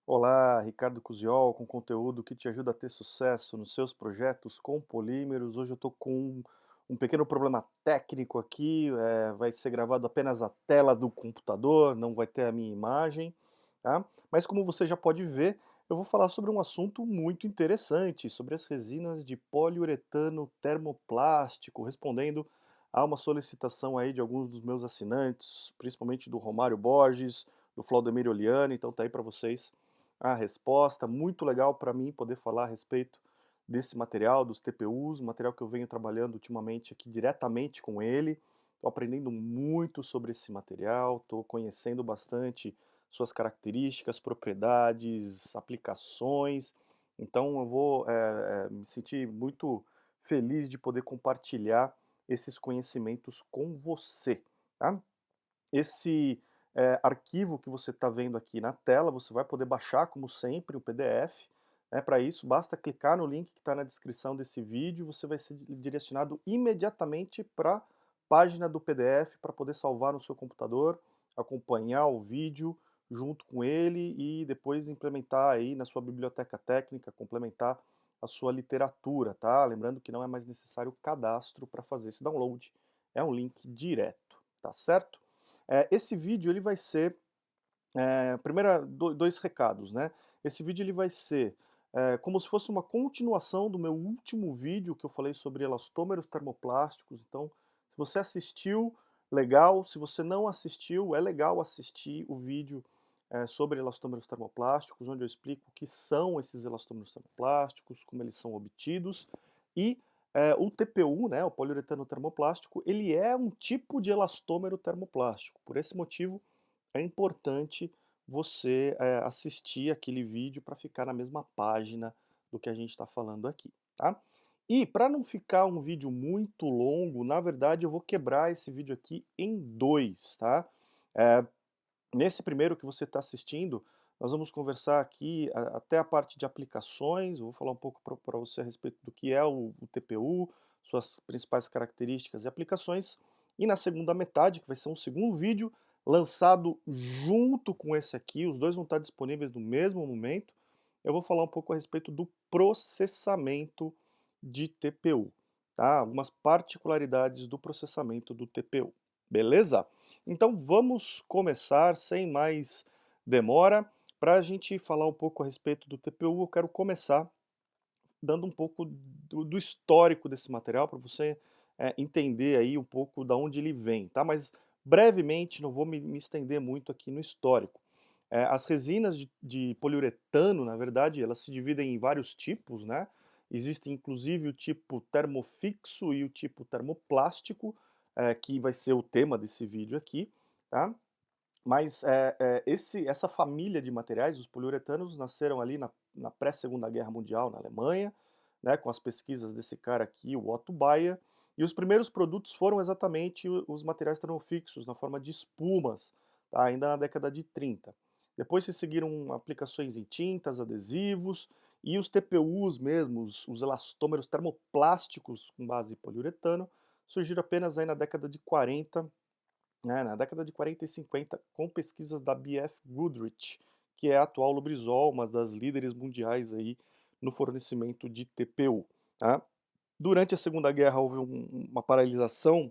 Olá, Ricardo Cusiol, com conteúdo que te ajuda a ter sucesso nos seus projetos com polímeros. Hoje eu estou com um pequeno problema técnico aqui, vai ser gravado apenas a tela do computador, não vai ter a minha imagem, tá? Mas como você já pode ver, eu vou falar sobre um assunto muito interessante, sobre as resinas de poliuretano termoplástico, respondendo a uma solicitação aí de alguns dos meus assinantes, principalmente do Romário Borges, do Claudemir Oliani, então tá aí para vocês a resposta. Muito legal para mim poder falar a respeito desse material, dos TPUs, material que eu venho trabalhando ultimamente aqui diretamente com ele. Estou aprendendo muito sobre esse material, estou conhecendo bastante suas características, propriedades, aplicações. Então eu vou me sentir muito feliz de poder compartilhar esses conhecimentos com você, tá? Esse arquivo que você está vendo aqui na tela, você vai poder baixar, como sempre, o PDF. Né? Para isso, basta clicar no link que está na descrição desse vídeo, você vai ser direcionado imediatamente para a página do PDF para poder salvar no seu computador, acompanhar o vídeo junto com ele e depois implementar aí na sua biblioteca técnica, complementar a sua literatura, tá? Lembrando que não é mais necessário cadastro para fazer esse download, é um link direto, tá certo? Esse vídeo ele vai ser, dois recados, né? Esse vídeo ele vai ser como se fosse uma continuação do meu último vídeo que eu falei sobre elastômeros termoplásticos. Então, se você assistiu, legal. Se você não assistiu, é legal assistir o vídeo sobre elastômeros termoplásticos, onde eu explico o que são esses elastômeros termoplásticos, como eles são obtidos e o TPU, né, o poliuretano termoplástico, ele é um tipo de elastômero termoplástico. Por esse motivo, é importante você assistir aquele vídeo para ficar na mesma página do que a gente está falando aqui, tá? E para não ficar um vídeo muito longo, na verdade eu vou quebrar esse vídeo aqui em dois, tá? Eh, Nesse primeiro que você está assistindo, nós vamos conversar aqui até a parte de aplicações. Eu vou falar um pouco para você a respeito do que é o TPU, suas principais características e aplicações. E na segunda metade, que vai ser um segundo vídeo, lançado junto com esse aqui, os dois vão estar disponíveis no mesmo momento, eu vou falar um pouco a respeito do processamento de TPU, tá? Algumas particularidades do processamento do TPU, beleza? Então vamos começar sem mais demora. Para a gente falar um pouco a respeito do TPU, eu quero começar dando um pouco do histórico desse material para você entender aí um pouco da onde ele vem, tá? Mas brevemente, não vou me estender muito aqui no histórico. As resinas de poliuretano, na verdade, elas se dividem em vários tipos, né? Existe inclusive o tipo termofixo e o tipo termoplástico, que vai ser o tema desse vídeo aqui, tá? Mas essa família de materiais, os poliuretanos, nasceram ali na pré-Segunda Guerra Mundial, na Alemanha, né, com as pesquisas desse cara aqui, o Otto Bayer, e os primeiros produtos foram exatamente os materiais termofixos, na forma de espumas, tá, ainda na década de 30. Depois se seguiram aplicações em tintas, adesivos, e os TPUs mesmo, os elastômeros termoplásticos com base em poliuretano, surgiram apenas aí na década de 40, né, na década de 40 e 50, com pesquisas da BF Goodrich, que é a atual Lubrizol, uma das líderes mundiais aí no fornecimento de TPU. Tá? Durante a Segunda Guerra houve uma paralisação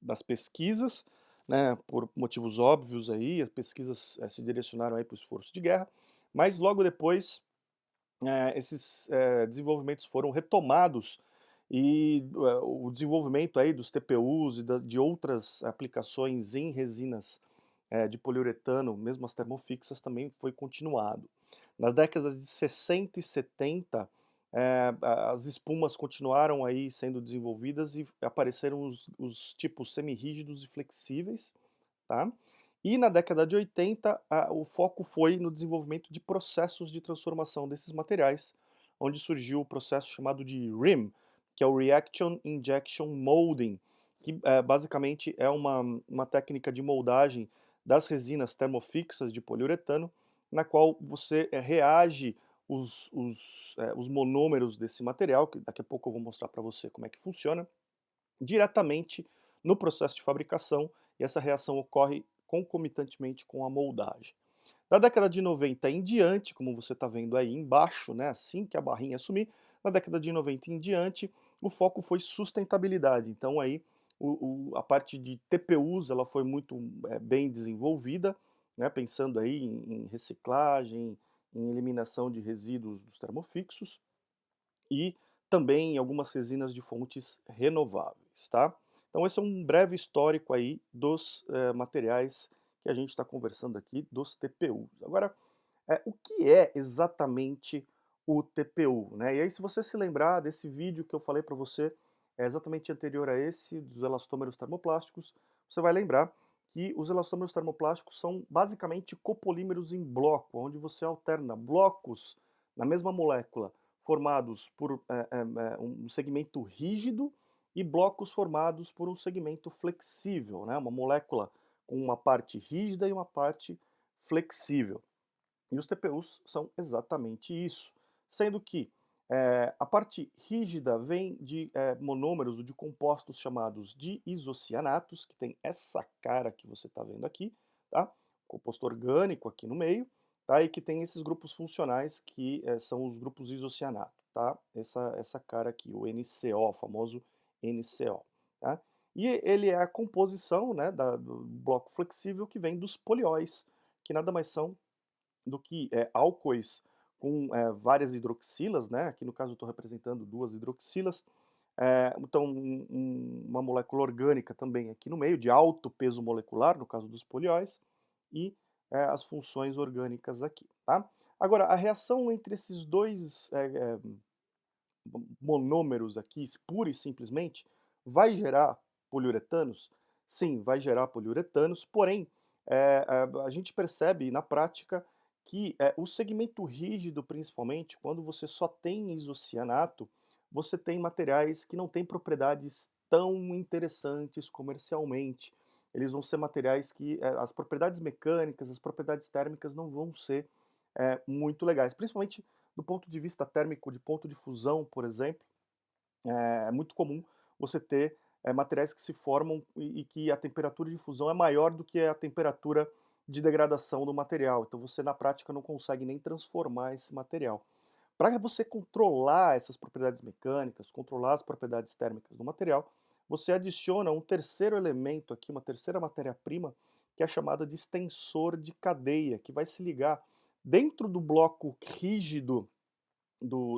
das pesquisas, né, por motivos óbvios aí, as pesquisas se direcionaram aí para o esforço de guerra, mas logo depois esses desenvolvimentos foram retomados e o desenvolvimento aí dos TPUs e de outras aplicações em resinas de poliuretano, mesmo as termofixas, também foi continuado. Nas décadas de 60 e 70, as espumas continuaram aí sendo desenvolvidas e apareceram os tipos semirrígidos e flexíveis, tá? E na década de 80, o foco foi no desenvolvimento de processos de transformação desses materiais, onde surgiu o processo chamado de RIM, que é o Reaction Injection Molding, que basicamente é uma técnica de moldagem das resinas termofixas de poliuretano, na qual você reage os monômeros desse material, que daqui a pouco eu vou mostrar para você como é que funciona, diretamente no processo de fabricação, e essa reação ocorre concomitantemente com a moldagem. Da década de 90 em diante, como você está vendo aí embaixo, né, assim que a barrinha sumir, na década de 90 em diante, o foco foi sustentabilidade. Então aí a parte de TPUs ela foi muito bem desenvolvida, né, pensando aí em reciclagem, em eliminação de resíduos dos termofixos e também em algumas resinas de fontes renováveis, tá? Então esse é um breve histórico aí dos materiais que a gente está conversando aqui, dos TPUs. Agora, o que é exatamente o TPU, né? E aí se você se lembrar desse vídeo que eu falei para você, é exatamente anterior a esse, dos elastômeros termoplásticos, você vai lembrar que os elastômeros termoplásticos são basicamente copolímeros em bloco, onde você alterna blocos na mesma molécula formados por um segmento rígido e blocos formados por um segmento flexível, né? Uma molécula com uma parte rígida e uma parte flexível. E os TPUs são exatamente isso, sendo que a parte rígida vem de monômeros ou de compostos chamados de isocianatos, que tem essa cara que você está vendo aqui, tá? Composto orgânico aqui no meio, tá? E que tem esses grupos funcionais que são os grupos isocianato, tá? Essa cara aqui, o NCO, o famoso NCO, tá? E ele é a composição, né, do bloco flexível que vem dos polióis, que nada mais são do que álcoois com várias hidroxilas, né? Aqui no caso eu estou representando duas hidroxilas, então uma molécula orgânica também aqui no meio, de alto peso molecular, no caso dos polióis, e as funções orgânicas aqui, tá? Agora, a reação entre esses dois monômeros aqui, pura e simplesmente, vai gerar poliuretanos? Sim, vai gerar poliuretanos, porém, a gente percebe na prática que o segmento rígido, principalmente, quando você só tem isocianato, você tem materiais que não têm propriedades tão interessantes comercialmente. Eles vão ser materiais que as propriedades mecânicas, as propriedades térmicas não vão ser muito legais, principalmente do ponto de vista térmico de ponto de fusão, por exemplo, é muito comum você ter materiais que se formam e que a temperatura de fusão é maior do que a temperatura de degradação do material. Então você na prática não consegue nem transformar esse material. Para você controlar essas propriedades mecânicas, controlar as propriedades térmicas do material, você adiciona um terceiro elemento aqui, uma terceira matéria-prima, que é chamada de extensor de cadeia, que vai se ligar dentro do bloco rígido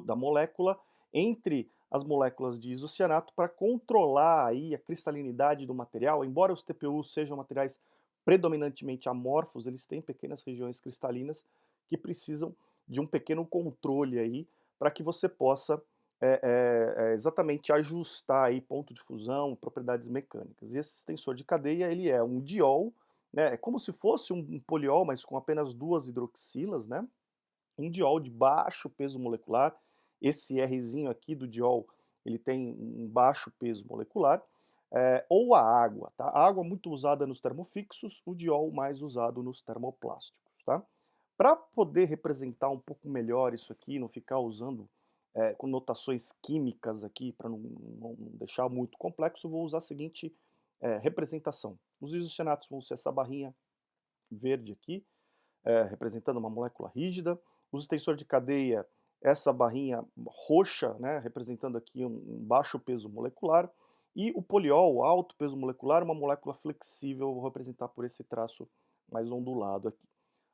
da molécula entre as moléculas de isocianato para controlar aí a cristalinidade do material. Embora os TPUs sejam materiais predominantemente amorfos, eles têm pequenas regiões cristalinas que precisam de um pequeno controle aí para que você possa exatamente ajustar aí ponto de fusão, propriedades mecânicas. E esse extensor de cadeia ele é um diol, né, é como se fosse um poliol, mas com apenas duas hidroxilas, né? Um diol de baixo peso molecular, esse Rzinho aqui do diol, ele tem um baixo peso molecular, ou a água, tá? A água muito usada nos termofixos, o diol mais usado nos termoplásticos, tá? Para poder representar um pouco melhor isso aqui, não ficar usando conotações químicas aqui, para não deixar muito complexo, eu vou usar a seguinte representação. Os isocianatos vão ser essa barrinha verde aqui, representando uma molécula rígida, os extensores de cadeia, essa barrinha roxa, né, representando aqui um baixo peso molecular, e o poliol, alto peso molecular, uma molécula flexível, vou representar por esse traço mais ondulado aqui.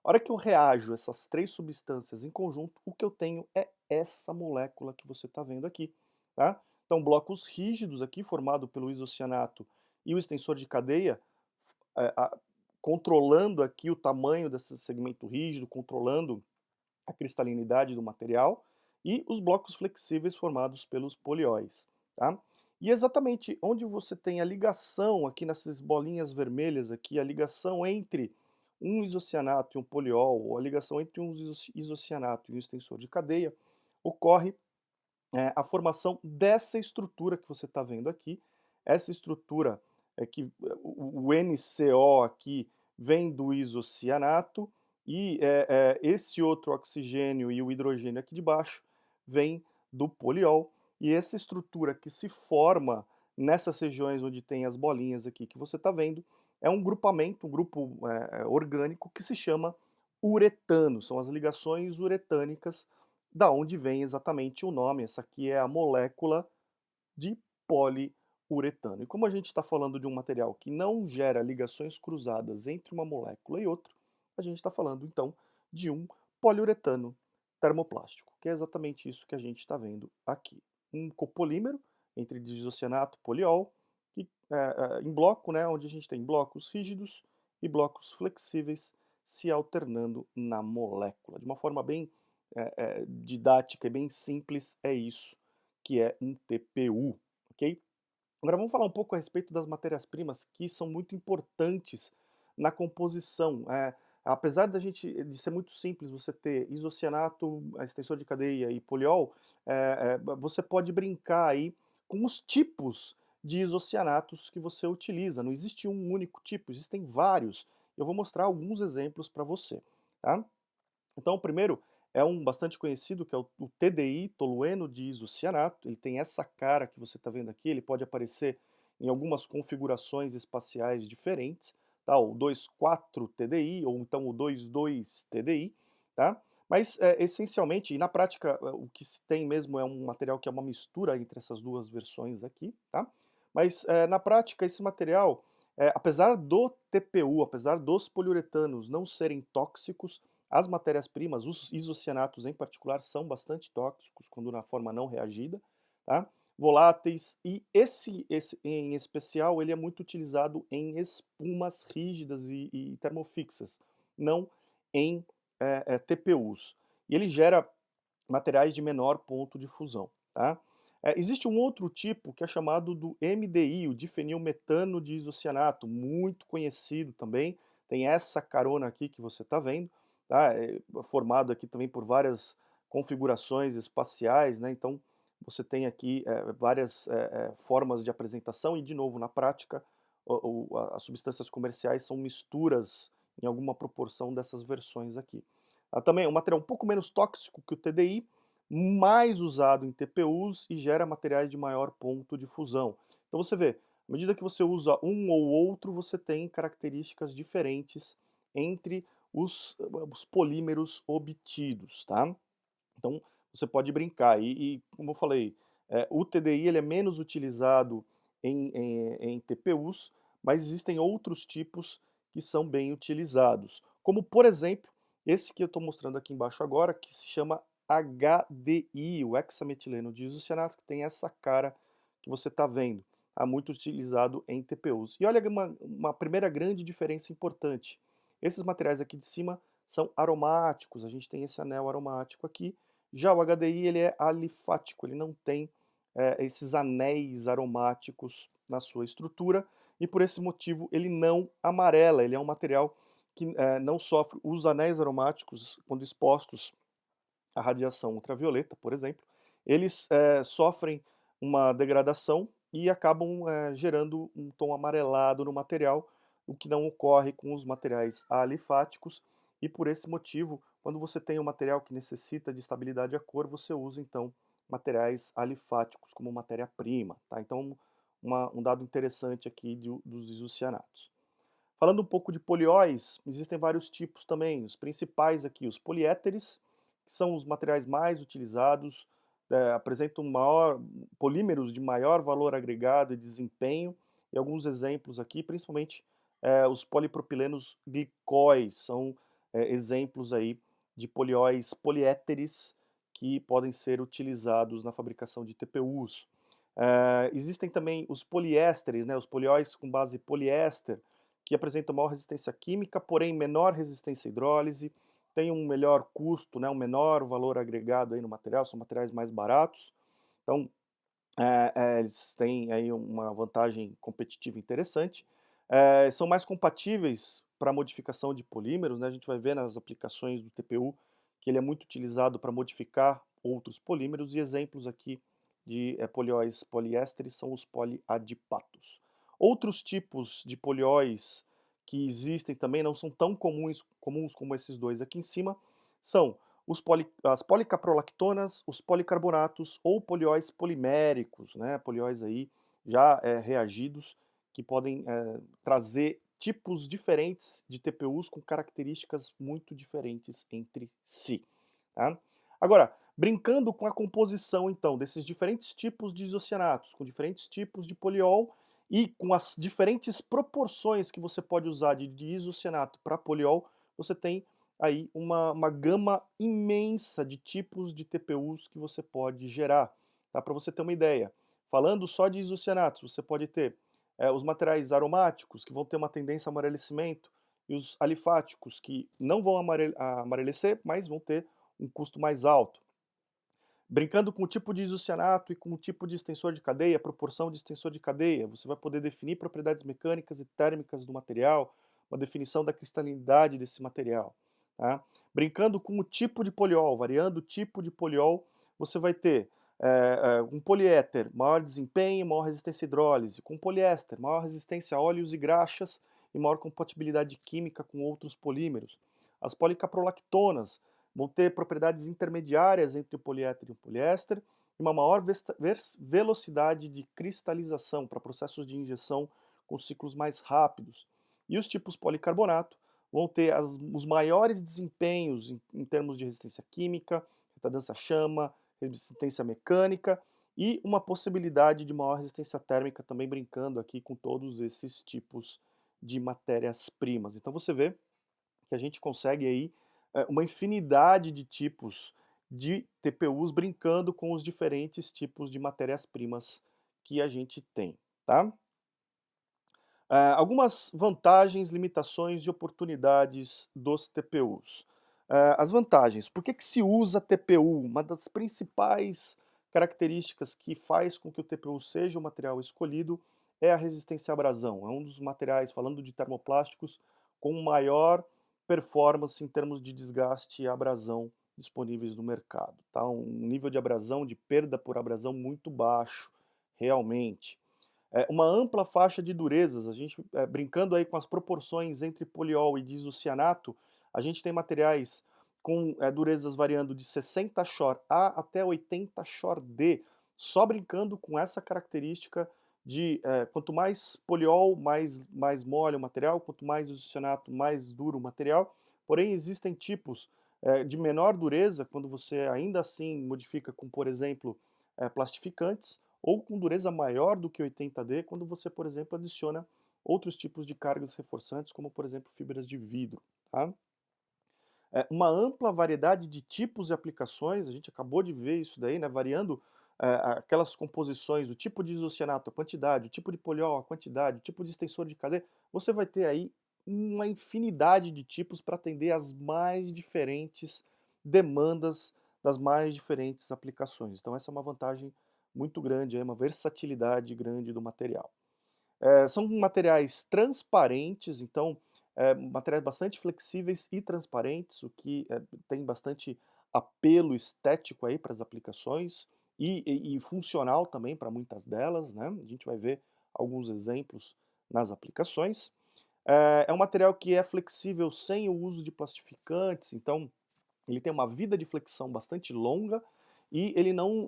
A hora que eu reajo essas três substâncias em conjunto, o que eu tenho é essa molécula que você está vendo aqui, tá? Então, blocos rígidos aqui, formado pelo isocianato e o extensor de cadeia, é, a- controlando aqui o tamanho desse segmento rígido, controlando a cristalinidade do material, e os blocos flexíveis formados pelos polióis, tá? E exatamente onde você tem a ligação aqui nessas bolinhas vermelhas aqui, a ligação entre um isocianato e um poliol, ou a ligação entre um isocianato e um extensor de cadeia, ocorre a formação dessa estrutura que você está vendo aqui. Essa estrutura é que o NCO aqui vem do isocianato e esse outro oxigênio e o hidrogênio aqui de baixo vem do poliol. E essa estrutura que se forma nessas regiões onde tem as bolinhas aqui que você está vendo é um grupamento, um grupo orgânico que se chama poliuretano, são as ligações uretânicas, da onde vem exatamente o nome, essa aqui é a molécula de poliuretano. E como a gente está falando de um material que não gera ligações cruzadas entre uma molécula e outra, a gente está falando então de um poliuretano termoplástico, que é exatamente isso que a gente está vendo aqui. Um copolímero entre diisocianato, poliol, que, em bloco, né, onde a gente tem blocos rígidos e blocos flexíveis se alternando na molécula. De uma forma bem didática e bem simples, é isso que é um TPU, ok? Agora vamos falar um pouco a respeito das matérias-primas que são muito importantes na composição. Apesar de ser muito simples você ter isocianato, extensor de cadeia e poliol, você pode brincar aí com os tipos de isocianatos que você utiliza. Não existe um único tipo, existem vários. Eu vou mostrar alguns exemplos para você, tá? Então, o primeiro é um bastante conhecido, que é o TDI, tolueno diisocianato. Ele tem essa cara que você está vendo aqui, ele pode aparecer em algumas configurações espaciais diferentes, tá? O 2,4-TDI ou então o 2,2-TDI, tá? Mas, essencialmente, e na prática, o que se tem mesmo é um material que é uma mistura entre essas duas versões aqui, tá? Mas, na prática, esse material, apesar do TPU, apesar dos poliuretanos não serem tóxicos, as matérias-primas, os isocianatos em particular, são bastante tóxicos quando na forma não reagida, tá? Voláteis, e esse em especial, ele é muito utilizado em espumas rígidas e termofixas, não em TPUs. E ele gera materiais de menor ponto de fusão, tá? Existe um outro tipo que é chamado do MDI, o difenilmetano diisocianato, muito conhecido também, tem essa carona aqui que você está vendo, tá? Formado aqui também por várias configurações espaciais, né? Então você tem aqui várias formas de apresentação e, de novo, na prática, as substâncias comerciais são misturas em alguma proporção dessas versões aqui. Também é um material um pouco menos tóxico que o TDI, mais usado em TPUs e gera materiais de maior ponto de fusão. Então você vê, à medida que você usa um ou outro, você tem características diferentes entre os polímeros obtidos, tá? Então você pode brincar. E como eu falei, o TDI ele é menos utilizado em TPUs, mas existem outros tipos que são bem utilizados. Como, por exemplo, esse que eu estou mostrando aqui embaixo agora, que se chama HDI, o hexametileno diisocianato, que tem essa cara que você está vendo. Muito utilizado em TPUs. E olha uma primeira grande diferença importante. Esses materiais aqui de cima são aromáticos, a gente tem esse anel aromático aqui. Já o HDI ele é alifático, ele não tem esses anéis aromáticos na sua estrutura, e por esse motivo ele não amarela, ele é um material que não sofre os anéis aromáticos quando expostos à radiação ultravioleta, por exemplo, eles sofrem uma degradação e acabam gerando um tom amarelado no material, o que não ocorre com os materiais alifáticos, e por esse motivo, quando você tem um material que necessita de estabilidade à cor, você usa então materiais alifáticos como matéria-prima, tá? Então, um dado interessante aqui dos isocianatos. Falando um pouco de polióis, existem vários tipos também. Os principais aqui, os poliéteres, que são os materiais mais utilizados, apresentam polímeros de maior valor agregado e desempenho. E alguns exemplos aqui, principalmente os polipropilenos glicóis, são exemplos aí de polióis poliéteres que podem ser utilizados na fabricação de TPUs. Existem também os poliésteres, né, os polióis com base poliéster, que apresentam maior resistência química, porém menor resistência à hidrólise, tem um melhor custo, né, um menor valor agregado aí no material, são materiais mais baratos. Então, eles têm aí uma vantagem competitiva interessante. São mais compatíveis para modificação de polímeros, né, a gente vai ver nas aplicações do TPU que ele é muito utilizado para modificar outros polímeros, e exemplos aqui de polióis poliésteres são os poliadipatos. Outros tipos de polióis que existem também, não são tão comuns como esses dois aqui em cima, são as policaprolactonas, os policarbonatos ou polióis poliméricos, né, polióis aí já reagidos, que podem trazer tipos diferentes de TPUs com características muito diferentes entre si, tá? Agora, brincando com a composição então desses diferentes tipos de isocianatos, com diferentes tipos de poliol e com as diferentes proporções que você pode usar de isocianato para poliol, você tem aí uma gama imensa de tipos de TPUs que você pode gerar, tá? Para você ter uma ideia, falando só de isocianatos, você pode ter os materiais aromáticos, que vão ter uma tendência a amarelecimento, e os alifáticos, que não vão amarelecer, mas vão ter um custo mais alto. Brincando com o tipo de isocianato e com o tipo de extensor de cadeia, a proporção de extensor de cadeia, você vai poder definir propriedades mecânicas e térmicas do material, uma definição da cristalinidade desse material. Tá? Brincando com o tipo de poliol, variando o tipo de poliol, você vai ter um poliéter, maior desempenho, maior resistência à hidrólise, com poliéster, maior resistência a óleos e graxas e maior compatibilidade química com outros polímeros. As policaprolactonas, vão ter propriedades intermediárias entre o poliéter e o poliéster e uma maior velocidade de cristalização para processos de injeção com ciclos mais rápidos. E os tipos policarbonato vão ter os maiores desempenhos em termos de resistência química, retardância à chama, resistência mecânica e uma possibilidade de maior resistência térmica, também brincando aqui com todos esses tipos de matérias-primas. Então você vê que a gente consegue aí uma infinidade de tipos de TPUs brincando com os diferentes tipos de matérias-primas que a gente tem, tá? Algumas vantagens, limitações e oportunidades dos TPUs. As vantagens, por que que se usa TPU? Uma das principais características que faz com que o TPU seja o material escolhido é a resistência à abrasão. É um dos materiais, falando de termoplásticos, com maior performance em termos de desgaste e abrasão disponíveis no mercado. Tá? Um nível de abrasão, de perda por abrasão muito baixo, realmente. Uma ampla faixa de durezas, a gente brincando aí com as proporções entre poliol e diisocianato, a gente tem materiais com durezas variando de 60 Shor A até 80 Shor D, só brincando com essa característica de quanto mais poliol, mais mole o material, quanto mais isocianato, mais duro o material. Porém, existem tipos de menor dureza, quando você ainda assim modifica com, por exemplo, plastificantes, ou com dureza maior do que 80D, quando você, por exemplo, adiciona outros tipos de cargas reforçantes, como, por exemplo, fibras de vidro. Tá? Uma ampla variedade de tipos e aplicações, a gente acabou de ver isso daí, né, variando aquelas composições, o tipo de isocianato, a quantidade, o tipo de poliol, a quantidade, o tipo de extensor de cadeia, você vai ter aí uma infinidade de tipos para atender às mais diferentes demandas das mais diferentes aplicações. Então essa é uma vantagem muito grande, é uma versatilidade grande do material. São materiais transparentes, então materiais bastante flexíveis e transparentes, o que tem bastante apelo estético aí para as aplicações e funcional também para muitas delas, né? A gente vai ver alguns exemplos nas aplicações. É um material que é flexível sem o uso de plastificantes, então ele tem uma vida de flexão bastante longa e ele não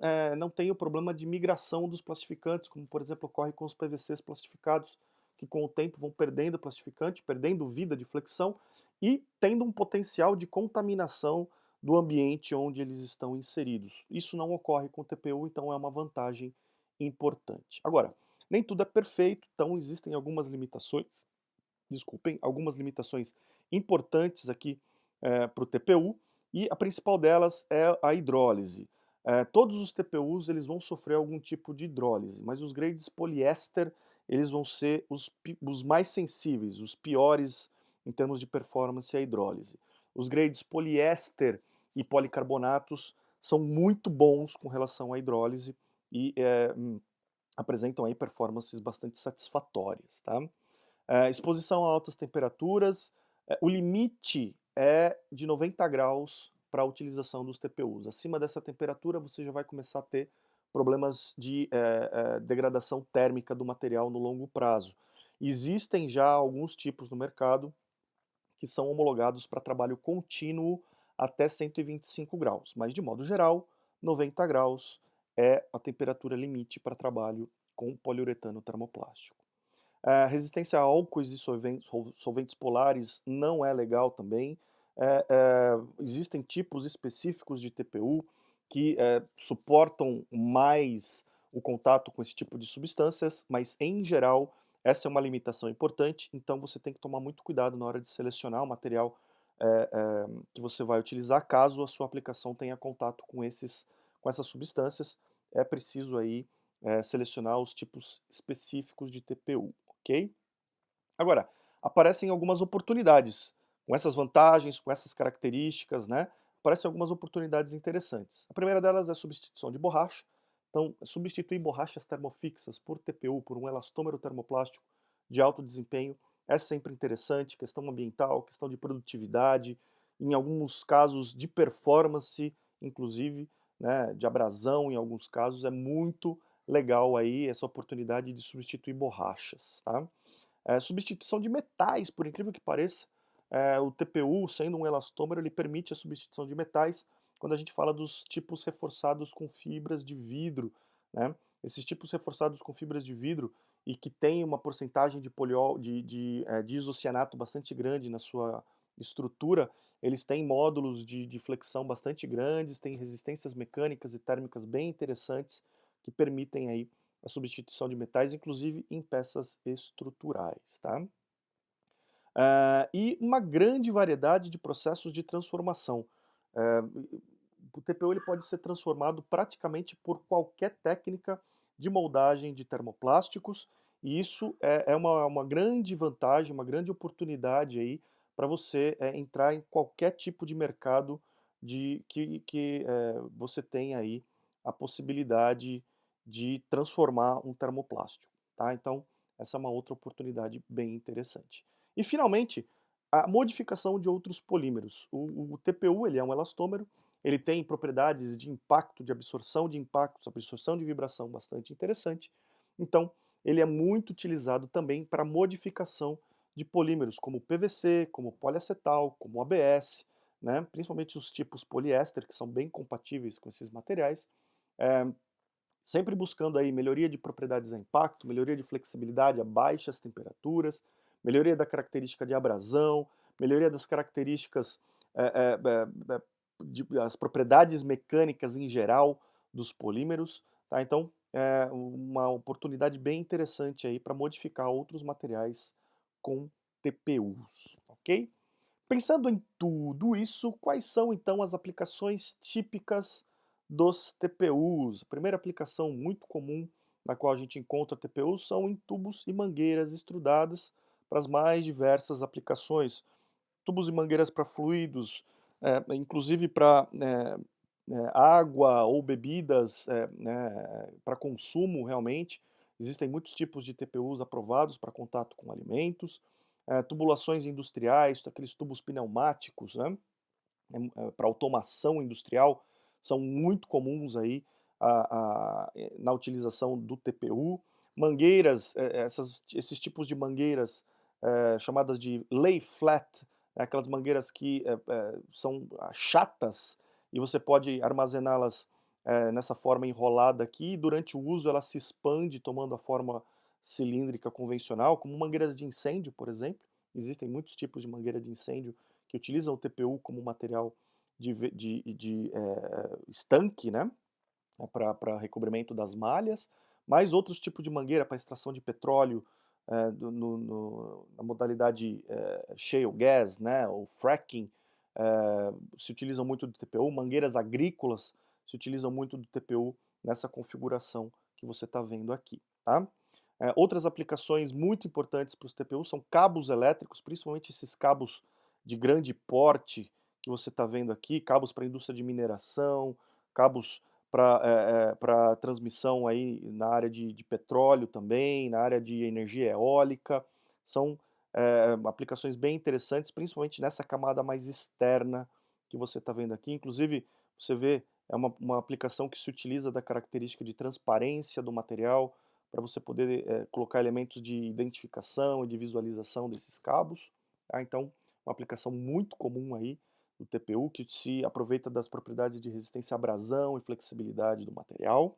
tem o problema de migração dos plastificantes, como por exemplo ocorre com os PVCs plastificados, que com o tempo vão perdendo plastificante, perdendo vida de flexão e tendo um potencial de contaminação do ambiente onde eles estão inseridos. Isso não ocorre com o TPU, então é uma vantagem importante. Agora, nem tudo é perfeito, então existem algumas limitações, desculpem, algumas limitações importantes aqui para o TPU, e a principal delas é a hidrólise. Todos os TPUs eles vão sofrer algum tipo de hidrólise, mas os grades poliéster eles vão ser os mais sensíveis, os piores em termos de performance à hidrólise. Os grades poliéster e policarbonatos são muito bons com relação à hidrólise e apresentam aí performances bastante satisfatórias. Tá? Exposição a altas temperaturas, o limite é de 90 graus para a utilização dos TPUs. Acima dessa temperatura você já vai começar a ter problemas de degradação térmica do material no longo prazo. Existem já alguns tipos no mercado que são homologados para trabalho contínuo até 125 graus, mas de modo geral, 90 graus é a temperatura limite para trabalho com poliuretano termoplástico. Resistência a álcoois e solventes polares não é legal também. Existem tipos específicos de TPU que suportam mais o contato com esse tipo de substâncias, mas em geral essa é uma limitação importante, então você tem que tomar muito cuidado na hora de selecionar o material que você vai utilizar, caso a sua aplicação tenha contato com essas substâncias. É preciso aí selecionar os tipos específicos de TPU, ok? Agora, aparecem algumas oportunidades, com essas vantagens, com essas características, né? Aparecem algumas oportunidades interessantes. A primeira delas é a substituição de borracha. Então, substituir borrachas termofixas por TPU, por um elastômero termoplástico de alto desempenho, é sempre interessante. Questão ambiental, questão de produtividade, em alguns casos de performance, inclusive, né, de abrasão, em alguns casos, é muito legal aí essa oportunidade de substituir borrachas, tá? Substituição de metais, por incrível que pareça, o TPU, sendo um elastômero, ele permite a substituição de metais quando a gente fala dos tipos reforçados com fibras de vidro, né? Esses tipos reforçados com fibras de vidro e que tem uma porcentagem de poliol, de isocianato bastante grande na sua estrutura, eles têm módulos de flexão bastante grandes, têm resistências mecânicas e térmicas bem interessantes que permitem aí a substituição de metais, inclusive em peças estruturais, tá? E uma grande variedade de processos de transformação. O TPU ele pode ser transformado praticamente por qualquer técnica de moldagem de termoplásticos, e isso é uma grande vantagem, uma grande oportunidade aí para você entrar em qualquer tipo de mercado que você tem aí a possibilidade de transformar um termoplástico, tá? Então, essa é uma outra oportunidade bem interessante. E, finalmente, a modificação de outros polímeros. O TPU ele é um elastômero, ele tem propriedades de impacto, de absorção de impactos, absorção de vibração bastante interessante. Então, ele é muito utilizado também para modificação de polímeros, como PVC, como poliacetal, como ABS, né? Principalmente os tipos poliéster, que são bem compatíveis com esses materiais. É, sempre buscando aí melhoria de propriedades a impacto, melhoria de flexibilidade a baixas temperaturas, melhoria da característica de abrasão, melhoria das características, as propriedades mecânicas em geral dos polímeros, tá? Então, é uma oportunidade bem interessante aí para modificar outros materiais com TPUs, ok? Pensando em tudo isso, quais são então as aplicações típicas dos TPUs? A primeira aplicação muito comum na qual a gente encontra TPUs são em tubos e mangueiras estrudadas para as mais diversas aplicações. Tubos e mangueiras para fluidos, inclusive para água ou bebidas para consumo realmente. Existem muitos tipos de TPUs aprovados para contato com alimentos. Tubulações industriais, aqueles tubos pneumáticos, né, para automação industrial, são muito comuns aí na utilização do TPU. Mangueiras, esses tipos de mangueiras chamadas de lay flat, aquelas mangueiras que são chatas e você pode armazená-las nessa forma enrolada aqui, e durante o uso ela se expande tomando a forma cilíndrica convencional, como mangueiras de incêndio, por exemplo. Existem muitos tipos de mangueira de incêndio que utilizam o TPU como material de estanque, né, para recobrimento das malhas, mais outros tipos de mangueira para extração de petróleo na modalidade shale gas, né, ou fracking, se utilizam muito do TPU, mangueiras agrícolas se utilizam muito do TPU nessa configuração que você está vendo aqui, tá? Outras aplicações muito importantes para os TPU são cabos elétricos, principalmente esses cabos de grande porte que você está vendo aqui, cabos para a indústria de mineração, cabos para transmissão aí na área de petróleo também, na área de energia eólica. São aplicações bem interessantes, principalmente nessa camada mais externa que você está vendo aqui. Inclusive, você vê, é uma aplicação que se utiliza da característica de transparência do material, para você poder colocar elementos de identificação e de visualização desses cabos, tá? Então, uma aplicação muito comum aí do TPU, que se aproveita das propriedades de resistência à abrasão e flexibilidade do material.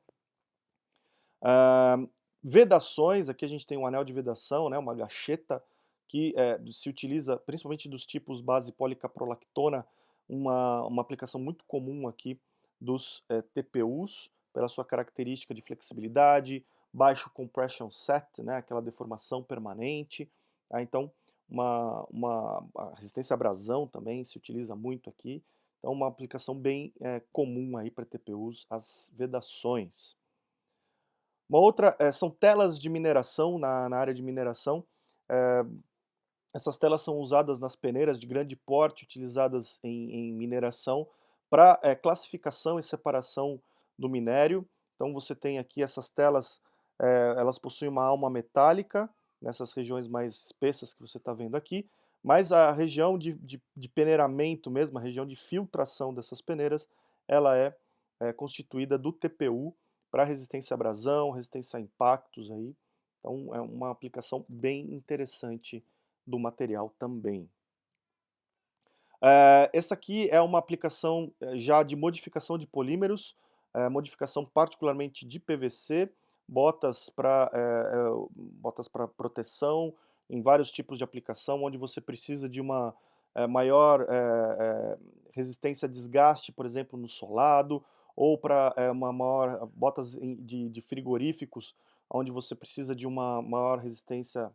Vedações, aqui a gente tem um anel de vedação, né, uma gacheta, que se utiliza principalmente dos tipos base policaprolactona, uma aplicação muito comum aqui dos TPUs, pela sua característica de flexibilidade, baixo compression set, né, aquela deformação permanente. Então, a resistência à abrasão também se utiliza muito aqui. Então, uma aplicação bem comum aí para TPUs, as vedações. Uma outra são telas de mineração na área de mineração. Eh, Essas telas são usadas nas peneiras de grande porte, utilizadas em mineração, para classificação e separação do minério. Então você tem aqui essas telas, elas possuem uma alma metálica, nessas regiões mais espessas que você está vendo aqui, mas a região de peneiramento mesmo, a região de filtração dessas peneiras, ela é constituída do TPU para resistência à abrasão, resistência a impactos aí. Então é uma aplicação bem interessante do material também. Essa aqui é uma aplicação já de modificação de polímeros, modificação particularmente de PVC, botas para proteção, em vários tipos de aplicação, onde você precisa de uma maior resistência a desgaste, por exemplo, no solado, ou para uma maior botas de frigoríficos, onde você precisa de uma maior resistência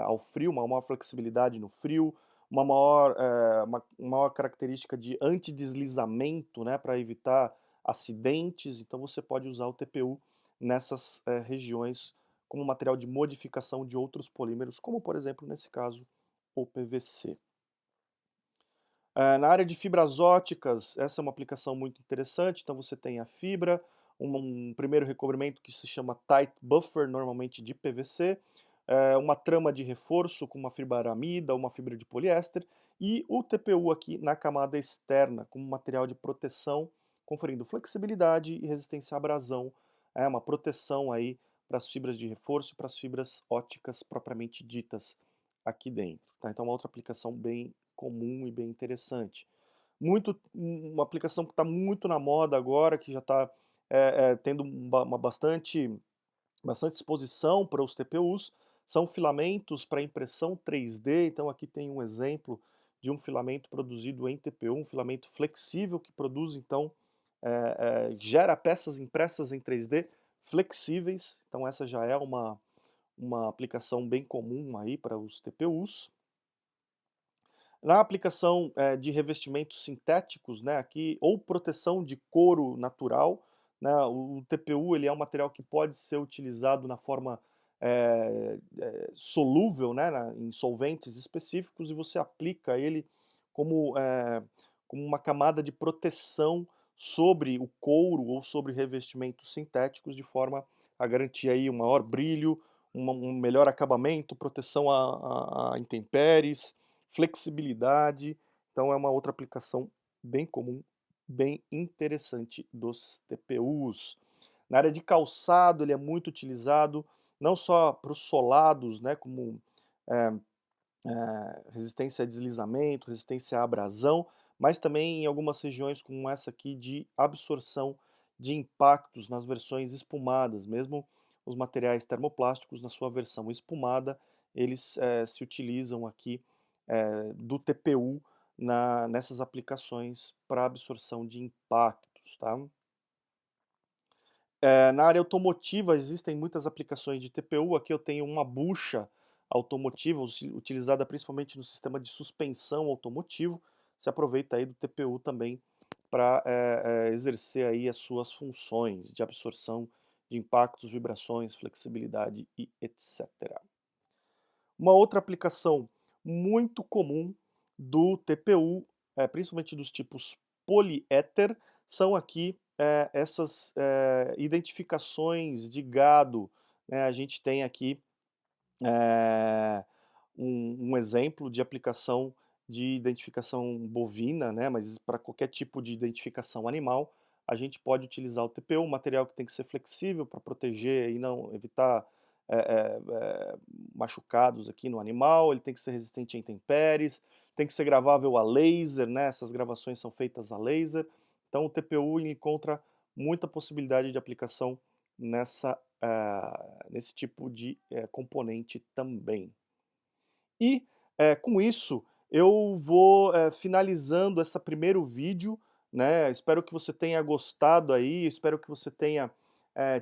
ao frio, uma maior flexibilidade no frio, uma maior característica de antideslizamento, né, para evitar acidentes. Então você pode usar o TPU nessas regiões como material de modificação de outros polímeros, como por exemplo, nesse caso, o PVC. Na área de fibras óticas, essa é uma aplicação muito interessante. Então você tem a fibra, um primeiro recobrimento que se chama tight buffer, normalmente de PVC, uma trama de reforço com uma fibra aramida, uma fibra de poliéster, e o TPU aqui na camada externa, como material de proteção, conferindo flexibilidade e resistência à abrasão. É uma proteção aí para as fibras de reforço e para as fibras óticas propriamente ditas aqui dentro. Tá? Então, uma outra aplicação bem comum e bem interessante. Uma aplicação que está muito na moda agora, que já está tendo bastante exposição para os TPUs, são filamentos para impressão 3D. Então aqui tem um exemplo de um filamento produzido em TPU, um filamento flexível que produz, então, gera peças impressas em 3D flexíveis. Então essa já é uma aplicação bem comum aí para os TPUs. Na aplicação de revestimentos sintéticos, né, aqui, ou proteção de couro natural, né, o TPU ele é um material que pode ser utilizado na forma solúvel, né, em solventes específicos, e você aplica ele como, como uma camada de proteção sobre o couro ou sobre revestimentos sintéticos, de forma a garantir aí um maior brilho, um melhor acabamento, proteção a intempéries, flexibilidade. Então é uma outra aplicação bem comum, bem interessante dos TPUs. Na área de calçado ele é muito utilizado, não só para os solados, né, como resistência a deslizamento, resistência à abrasão, mas também em algumas regiões como essa aqui de absorção de impactos nas versões espumadas. Mesmo os materiais termoplásticos na sua versão espumada, eles se utilizam aqui do TPU nessas aplicações para absorção de impactos. Tá? Na área automotiva existem muitas aplicações de TPU. Aqui eu tenho uma bucha automotiva utilizada principalmente no sistema de suspensão automotivo. Se aproveita aí do TPU também para exercer aí as suas funções de absorção de impactos, vibrações, flexibilidade e etc. Uma outra aplicação muito comum do TPU, principalmente dos tipos poliéter, são aqui essas identificações de gado. Né? A gente tem aqui um exemplo de aplicação de identificação bovina, né? Mas para qualquer tipo de identificação animal, a gente pode utilizar o TPU, um material que tem que ser flexível para proteger e não evitar é, é, é, machucados aqui no animal. Ele tem que ser resistente a intempéries, tem que ser gravável a laser, né? Essas gravações são feitas a laser. Então o TPU encontra muita possibilidade de aplicação nesse tipo de componente também. E, com isso, eu vou, finalizando esse primeiro vídeo, né, espero que você tenha gostado aí, espero que você tenha,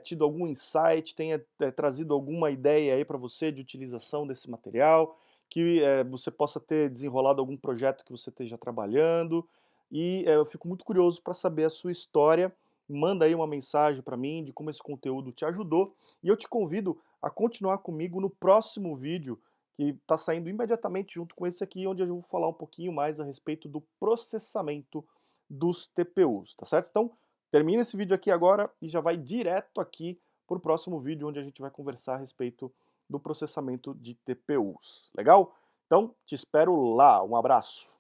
tido algum insight, tenha, trazido alguma ideia aí para você de utilização desse material, que, você possa ter desenrolado algum projeto que você esteja trabalhando, e, eu fico muito curioso para saber a sua história, manda aí uma mensagem para mim de como esse conteúdo te ajudou, e eu te convido a continuar comigo no próximo vídeo, que está saindo imediatamente junto com esse aqui, onde eu vou falar um pouquinho mais a respeito do processamento dos TPUs, tá certo? Então, termina esse vídeo aqui agora e já vai direto aqui para o próximo vídeo, onde a gente vai conversar a respeito do processamento de TPUs. Legal? Então, te espero lá. Um abraço.